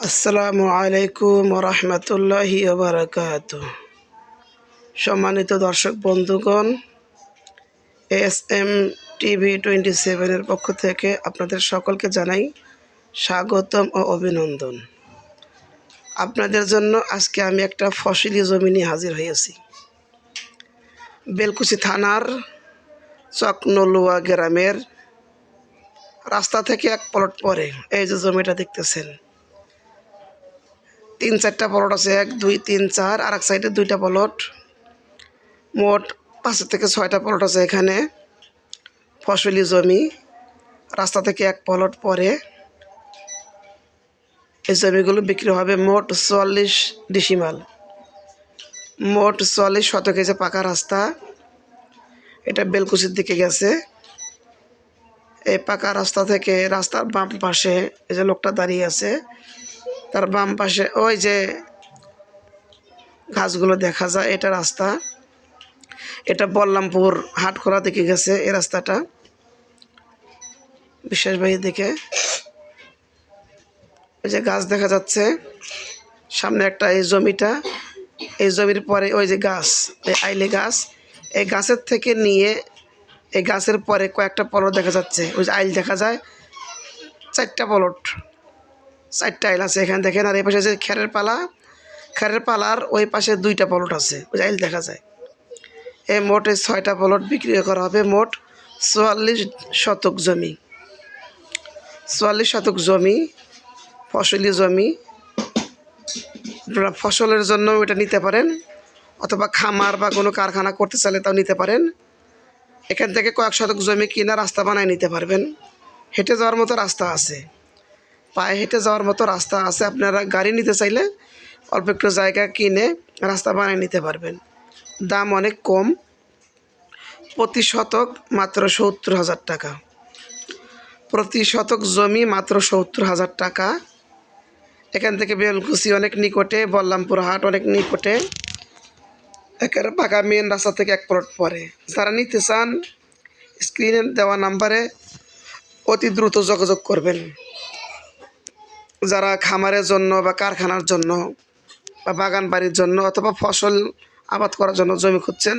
আসসালামু আলাইকুম রহমতুল্লাহি বারাকাত। সম্মানিত দর্শক বন্ধুগণ, এস.এম. টিভি 27-এর পক্ষ থেকে আপনাদের সকলকে জানাই স্বাগতম ও অভিনন্দন। আপনাদের জন্য আজকে আমি একটা ফসলি জমি নিয়ে হাজির হয়েছি। বেলকুচি থানার চকনলুয়া গ্রামের রাস্তা থেকে এক প্লট পরে এই যে জমিটা দেখতেছেন, 3-4টা প্লট আছে, 1, 2, 3, 4, আর এক সাইডে 2টা প্লট, মোট 5 থেকে 6টা প্লট আছে এখানে ফসলি জমি। রাস্তা থেকে এক প্লট পরে এই জমিগুলো বিক্রি হবে মোট 44 ডিসিমাল, মোট 44 শতক। এই যে পাকা রাস্তা, এটা বেলকুচির দিকে গেছে। এই পাকা রাস্তা থেকে রাস্তার বাম পাশে এই যে লোকটা দাঁড়িয়ে আছে, তার বাম পাশে ওই যে গাছগুলো দেখা যায়, এটা রাস্তা। এটা বল্লামপুর হাটখোলা দিকে গেছে এই রাস্তাটা, বিশ্বাসবাড়ির দিকে। ওই যে গাছ দেখা যাচ্ছে সামনে একটা, এই জমিটা, এই জমির পরে ওই যে গাছ, এই আইলে গাছ, এই গাছের থেকে নিয়ে এই গাছের পরে কয়েকটা প্লট দেখা যাচ্ছে। ওই যে আইল দেখা যায়, 4টা প্লট, 4টা আইল আছে এখানে দেখেন। আর এই পাশে যে খেরের পালা, খেরের পালার ওই পাশে 2টা প্লট আছে, ওই যে আইল দেখা যায়। এই মোট 6টা প্লট বিক্রি করা হবে। মোট 44 শতক জমি, 44 শতক জমি ফসলি জমি। আপনারা ফসলের জন্য এটা নিতে পারেন, অথবা খামার বা কোনো কারখানা করতে চাইলে তাও নিতে পারেন। এখান থেকে কয়েক শতক জমি কিনা রাস্তা বানায় নিতে পারবেন। হেঁটে যাওয়ার মতো রাস্তা আছে, পায়ে হেঁটে যাওয়ার মতো রাস্তা আছে। আপনারা গাড়ি নিতে চাইলে অল্প একটু জায়গা কিনে রাস্তা বানিয়ে নিতে পারবেন। দাম অনেক কম, প্রতি শতক মাত্র 70,000 টাকা। প্রতি শতক জমি মাত্র 70,000 টাকা। এখান থেকে বেলকুচি অনেক নিকটে, বল্লামপুর হাট অনেক নিকটে, একেবারে পাকা মেন রাস্তা থেকে এক প্লট পরে। যারা নিতে চান স্ক্রিনে দেওয়া নাম্বারে অতি দ্রুত যোগাযোগ করবেন। যারা খামারের জন্য বা কারখানার জন্য বা বাগান বাড়ির জন্য অথবা ফসল আবাদ করার জন্য জমি খুঁজছেন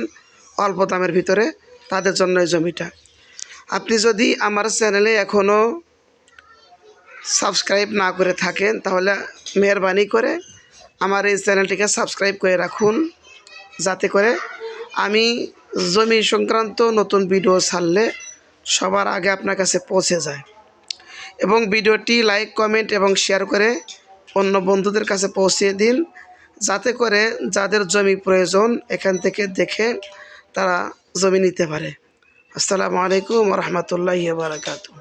অল্প দামের ভিতরে, তাদের জন্য এই জমিটা। আপনি যদি আমার চ্যানেলে এখনও সাবস্ক্রাইব না করে থাকেন তাহলে মেহরবানি করে আমার এই চ্যানেলটিকে সাবস্ক্রাইব করে রাখুন, যাতে করে আমি জমি সংক্রান্ত নতুন ভিডিও ছাড়লে সবার আগে আপনার কাছে পৌঁছে যায়। এবং ভিডিওটি লাইক, কমেন্ট এবং শেয়ার করে অন্য বন্ধুদের কাছে পৌঁছিয়ে দিন, যাতে করে যাদের জমি প্রয়োজন এখান থেকে দেখে তারা জমি নিতে পারে। আসসালামু আলাইকুম রহমতুল্লাহি বারাকাতুহু।